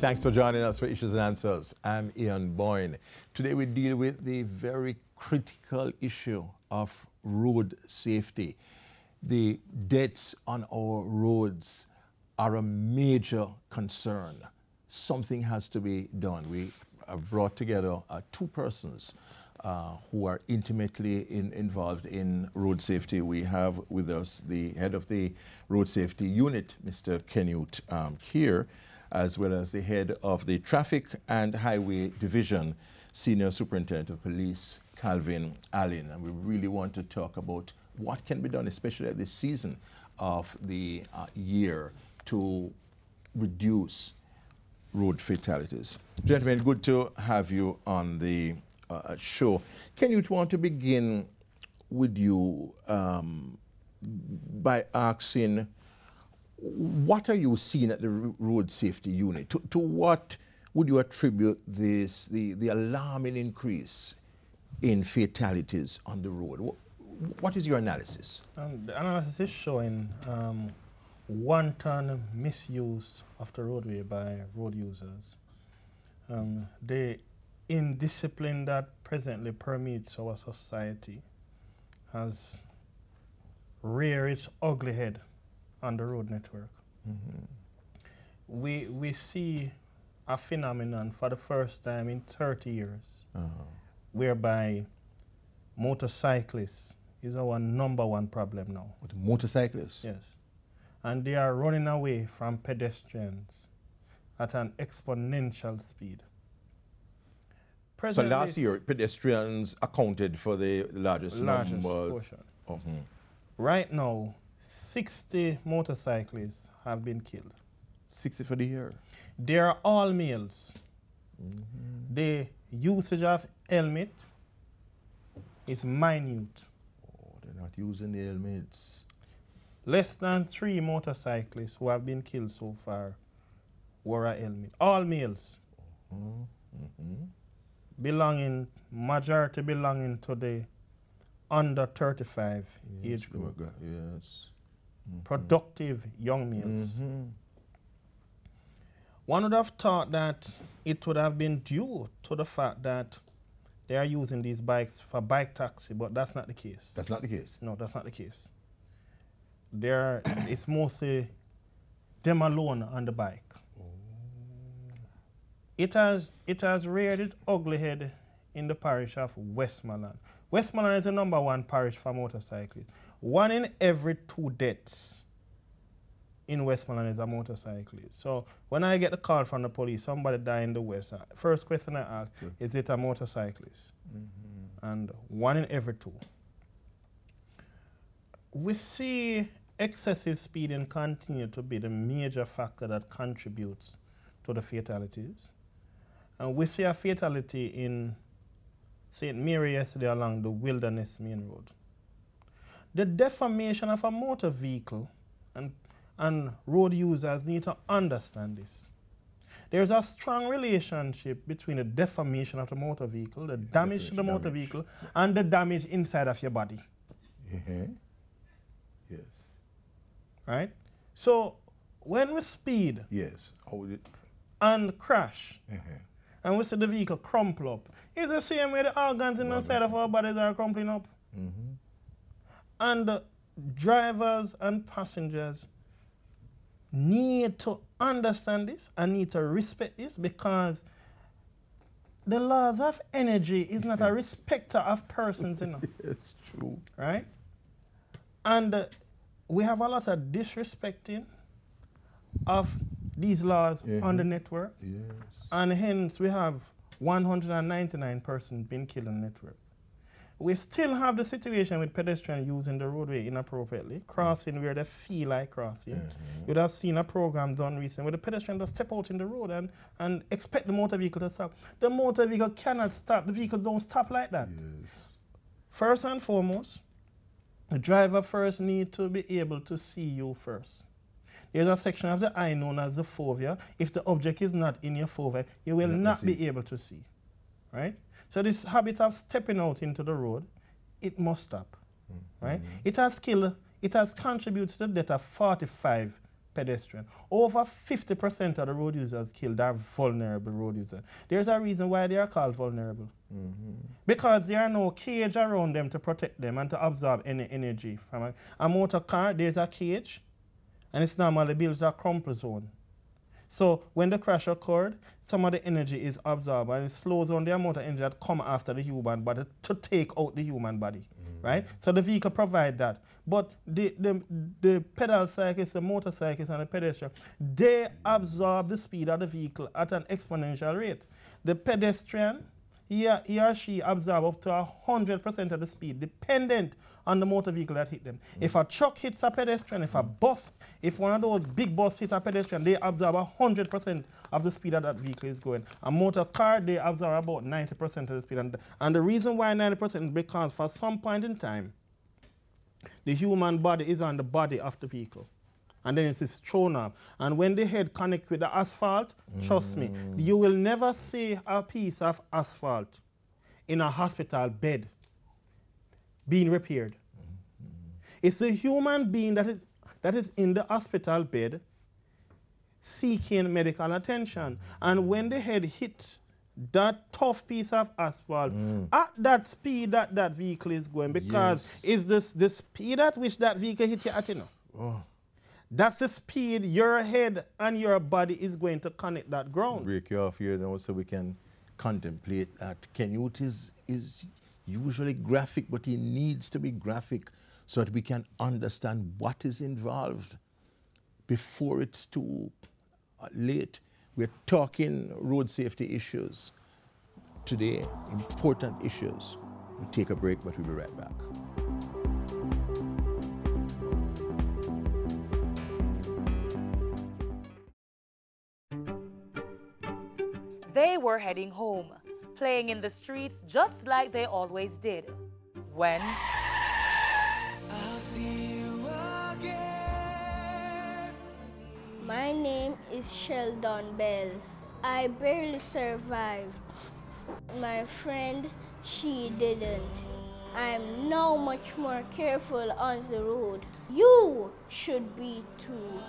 Thanks for joining us for Issues and Answers. I'm Ian Boyne. Today we deal with the very critical issue of road safety. The deaths on our roads are a major concern. Something has to be done. We have brought together two persons who are intimately involved in road safety. We have with us the head of the road safety unit, Mr. Kenute here, as well as the head of the Traffic and Highway Division, Senior Superintendent of Police, Calvin Allen. And we really want to talk about what can be done, especially at this season of the year, to reduce road fatalities. Gentlemen, good to have you on the show. Kenute, want to begin with you by asking, what are you seeing at the road safety unit? To what would you attribute this, the alarming increase in fatalities on the road? What is your analysis? The analysis is showing wanton misuse of the roadway by road users. The indiscipline that presently permeates our society has reared its ugly head on the road network. Mm-hmm. We see a phenomenon for the first time in 30 years whereby motorcyclists is our #1 problem now. With motorcyclists? Yes. And they are running away from pedestrians at an exponential speed. So last year, pedestrians accounted for the largest portion. Right now, 60 motorcyclists have been killed. 60 for the year? They are all males. Mm-hmm. The usage of helmet is minute. Oh, they're not using the helmets. Less than 3 motorcyclists who have been killed so far wore a helmet. All males. Mm-hmm. Majority belonging to the under 35 age group. Yes. Mm-hmm. Productive young males. Mm-hmm. One would have thought that it would have been due to the fact that they are using these bikes for bike taxi, but that's not the case. That's not the case? No, that's not the case. It's mostly them alone on the bike. Oh. It has reared its ugly head in the parish of Westmoreland. Westmoreland is the #1 parish for motorcyclists. 1 in every 2 deaths in Westmoreland is a motorcyclist. So when I get the call from the police, somebody died in the West, first question I ask, is it a motorcyclist? Mm-hmm. And 1 in every 2. We see excessive speeding continue to be the major factor that contributes to the fatalities. And we see a fatality in St. Mary yesterday along the Wilderness Main Road. The deformation of a motor vehicle, and road users need to understand this. There's a strong relationship between the deformation of the motor vehicle, the damage to the motor vehicle, and the damage inside of your body. Yeah. Yes. Right? So when we speed and crash, and we see the vehicle crumple up, it's the same way the organs in the side of our bodies are crumpling up. Mm-hmm. And drivers and passengers need to understand this and need to respect this, because the laws of energy is not a respecter of persons, you know. It's true. Right? And we have a lot of disrespecting of these laws on the network. Yes. And hence we have 199 persons being killed on the network. We still have the situation with pedestrians using the roadway inappropriately, crossing where they feel like crossing. Mm-hmm. You'd have seen a program done recently where the pedestrian just step out in the road and expect the motor vehicle to stop. The motor vehicle cannot stop. The vehicles don't stop like that. Yes. First and foremost, the driver first needs to be able to see you first. There's a section of the eye known as the fovea. If the object is not in your fovea, you will not be able to see, right? So this habit of stepping out into the road, it must stop, right? It has contributed to the death of 45 pedestrian. Over 50% of the road users killed are vulnerable road users. There's a reason why they are called vulnerable. Because there are no cage around them to protect them and to absorb any energy from a motor car. There's a cage, and it's normally built a crumple zone. So when the crash occurred, some of the energy is absorbed and it slows down the amount of energy that come after the human body to take out the human body, right? So the vehicle provides that. But the pedal cyclists, the motorcyclists, and the pedestrian, they absorb the speed of the vehicle at an exponential rate. The pedestrian, he or she absorbs up to 100% of the speed, dependent on the motor vehicle that hit them. If a truck hits a pedestrian, if a bus, if one of those big bus hits a pedestrian, they absorb 100% of the speed that vehicle is going. A motor car, they absorb about 90% of the speed. And the reason why 90% is because for some point in time, the human body is on the body of the vehicle. And then it's thrown up. And when the head connects with the asphalt, trust me, you will never see a piece of asphalt in a hospital bed being repaired. It's the human being that is in the hospital bed seeking medical attention. And when the head hits that tough piece of asphalt at that speed that that vehicle is going, because it's the speed at which that vehicle hit you at, you know. Oh. That's the speed your head and your body is going to connect that ground. Break you off here now so we can contemplate that. Canute is usually graphic, but he needs to be graphic so that we can understand what is involved before it's too late. We're talking road safety issues today, important issues. We'll take a break, but we'll be right back. They were heading home, playing in the streets just like they always did. When I'll see you again. My name is Sheldon Bell. I barely survived. My friend, she didn't. I'm now much more careful on the road. You should be too.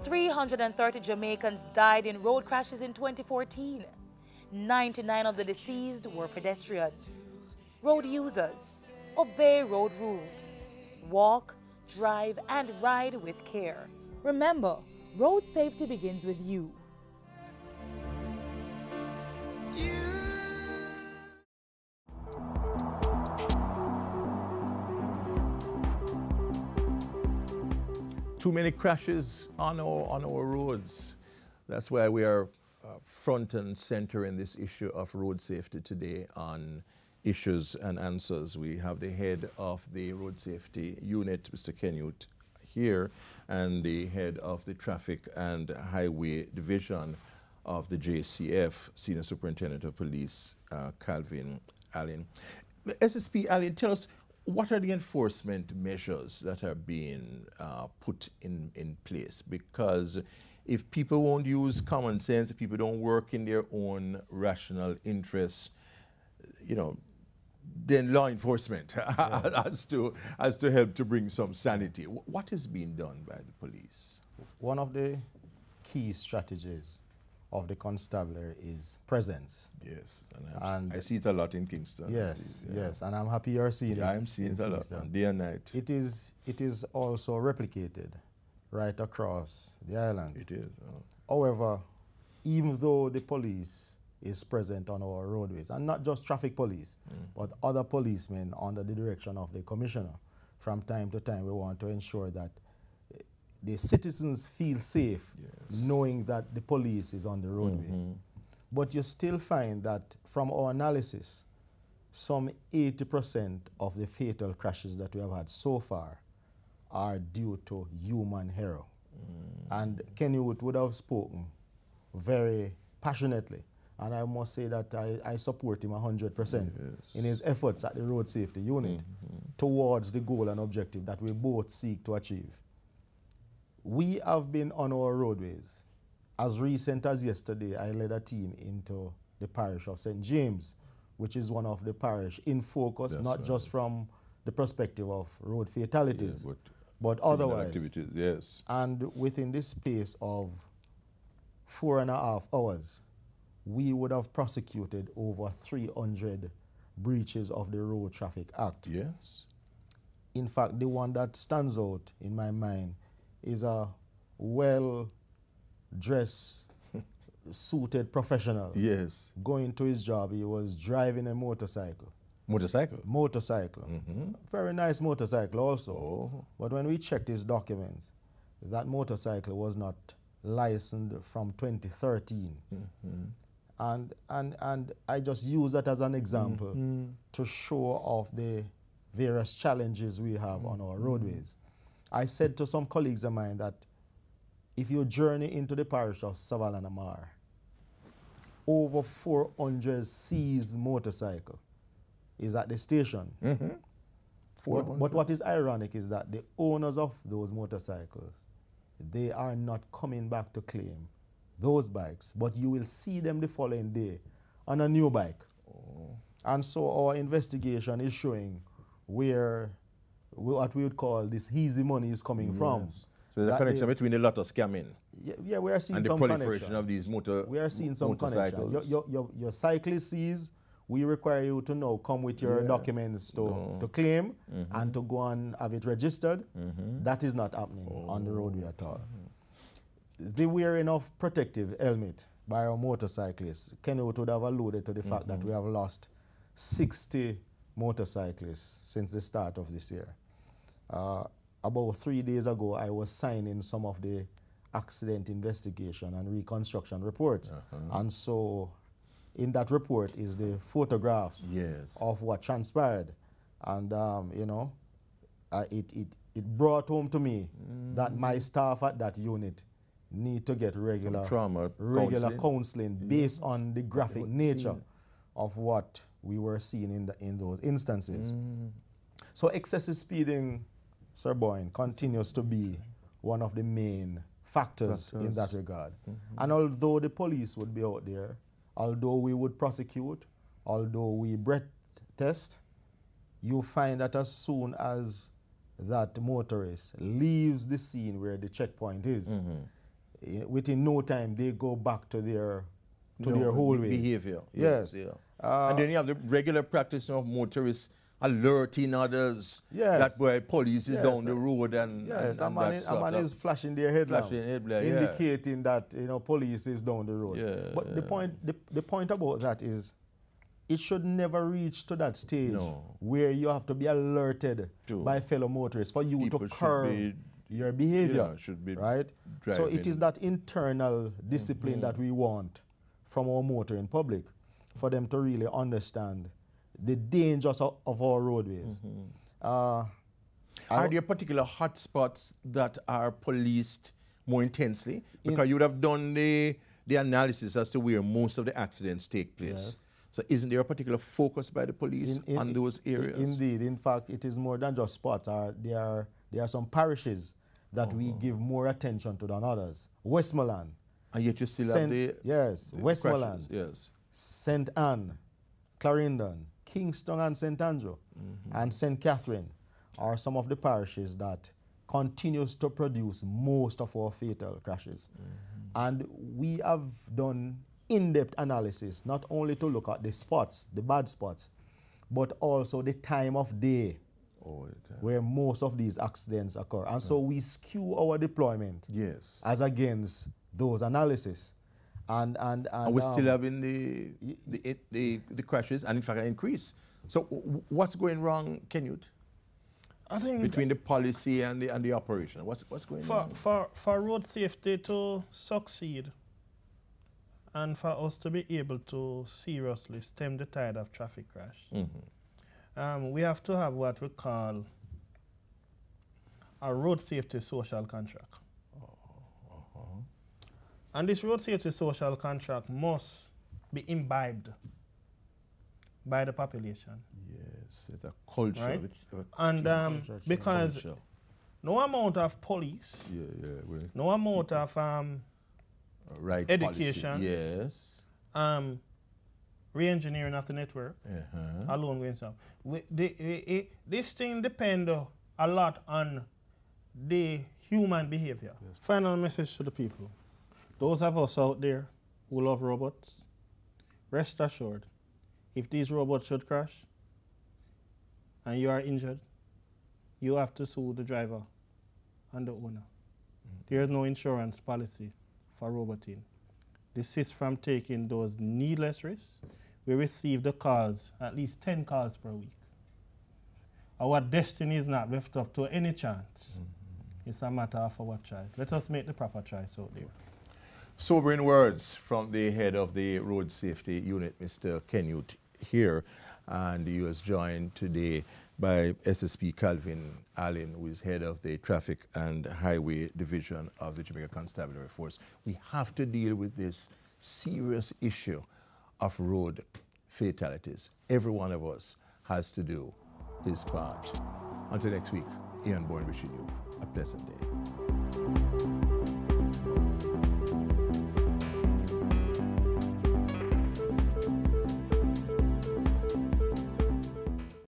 330 Jamaicans died in road crashes in 2014. 99 of the deceased were pedestrians. Road users, obey road rules. Walk, drive, and ride with care. Remember, road safety begins with you. Too many crashes on our roads. That's why we are front and center in this issue of road safety today on Issues and Answers. We have the head of the road safety unit, Mr. Canute, here, and the head of the traffic and highway division of the JCF, Senior Superintendent of Police, Calvin Allen. SSP Allen, tell us, what are the enforcement measures that are being put in place? Because if people won't use common sense, if people don't work in their own rational interests, you know, then law enforcement has to help to bring some sanity. What is being done by the police? One of the key strategies of the constabulary is presence. Yes, and I see it a lot in Kingston. Yes, yes, and I'm happy you're seeing it. I'm seeing it a lot, day and night. It is also replicated right across the island. It is. However, even though the police is present on our roadways, and not just traffic police, but other policemen under the direction of the commissioner, from time to time we want to ensure that the citizens feel safe knowing that the police is on the roadway. But you still find that from our analysis, some 80% of the fatal crashes that we have had so far are due to human error. And Canute would have spoken very passionately, and I must say that I support him 100% in his efforts at the road safety unit towards the goal and objective that we both seek to achieve. We have been on our roadways. As recent as yesterday, I led a team into the parish of St. James, which is one of the parish in focus, not just from the perspective of road fatalities, But Criminal otherwise, activities, yes. and within this space of 4.5 hours, we would have prosecuted over 300 breaches of the Road Traffic Act. Yes. In fact, the one that stands out in my mind is a well-dressed, suited professional. Yes. Going to his job, he was driving a motorcycle. Motorcycle? Motorcycle. Very nice motorcycle also. Oh. But when we checked his documents, that motorcycle was not licensed from 2013. And I just use that as an example to show off the various challenges we have on our roadways. I said to some colleagues of mine that if you journey into the parish of Savannah Mar, over 400 seized motorcycle is at the station. But what is ironic is that the owners of those motorcycles, they are not coming back to claim those bikes, but you will see them the following day on a new bike. And so our investigation is showing where what we would call this easy money is coming from. So there's a connection between a lot of scamming yeah, we are seeing and the some proliferation connection. of these We are seeing some connection. Your cyclist sees, we require you to now come with your documents to claim and to go and have it registered. That is not happening on the roadway at all. The wearing of protective helmet by our motorcyclists, Kenwood would have alluded to the fact that we have lost 60 motorcyclists since the start of this year. About 3 days ago, I was signing some of the accident investigation and reconstruction reports. And so in that report is the photographs of what transpired. And, you know, it brought home to me that my staff at that unit need to get regular counseling based on the graphic nature of what we were seeing in those instances. So excessive speeding, Sir Boyne, continues to be one of the main factors in that regard. And although the police would be out there, although we would prosecute, although we breath test, you find that as soon as that motorist leaves the scene where the checkpoint is, within no time they go back to their whole behavior. Yes. And then you have the regular practice of motorists alerting others that where police is down the road and a man is flashing their headlamp, indicating that police is down the road. But the point about that is it should never reach to that stage where you have to be alerted by fellow motorists for you to curb your behavior, right? So it is that internal discipline that we want from our motoring public, for them to really understand the dangers of our roadways. Are there particular hotspots that are policed more intensely? Because you would have done the analysis as to where most of the accidents take place. So isn't there a particular focus by the police on those areas? Indeed. In fact, it is more than just spots. There are some parishes that we give more attention to than others. Westmoreland. And yet you still have the Westmoreland. Yes. St. Anne, Clarendon, Kingston and St. Andrew, and St. Catherine are some of the parishes that continues to produce most of our fatal crashes. And we have done in-depth analysis, not only to look at the spots, the bad spots, but also the time of day where most of these accidents occur. And so we skew our deployment as against those analyses. And we're still having the crashes, and in fact, an increase. So what's going wrong, Kenwood? I think between the policy and the operation, what's going on? For road safety to succeed, and for us to be able to seriously stem the tide of traffic crash, we have to have what we call a road safety social contract. And this road safety social contract must be imbibed by the population. Yes, it's a culture. Right? And because no amount of police, no amount of education, re-engineering of the network alone will solve. This thing depends a lot on the human behavior. Yes. Final message to the people. Those of us out there who love robots, rest assured, if these robots should crash and you are injured, you have to sue the driver and the owner. There is no insurance policy for roboting. Desist from taking those needless risks. We receive the calls, at least 10 calls per week. Our destiny is not left up to any chance. It's a matter of our choice. Let us make the proper choice out there. Sobering words from the head of the Road Safety Unit, Mr. Kenute, here. And he was joined today by SSP Calvin Allen, who is head of the Traffic and Highway Division of the Jamaica Constabulary Force. We have to deal with this serious issue of road fatalities. Every one of us has to do his part. Until next week, Ian Boyne wishing you a pleasant day.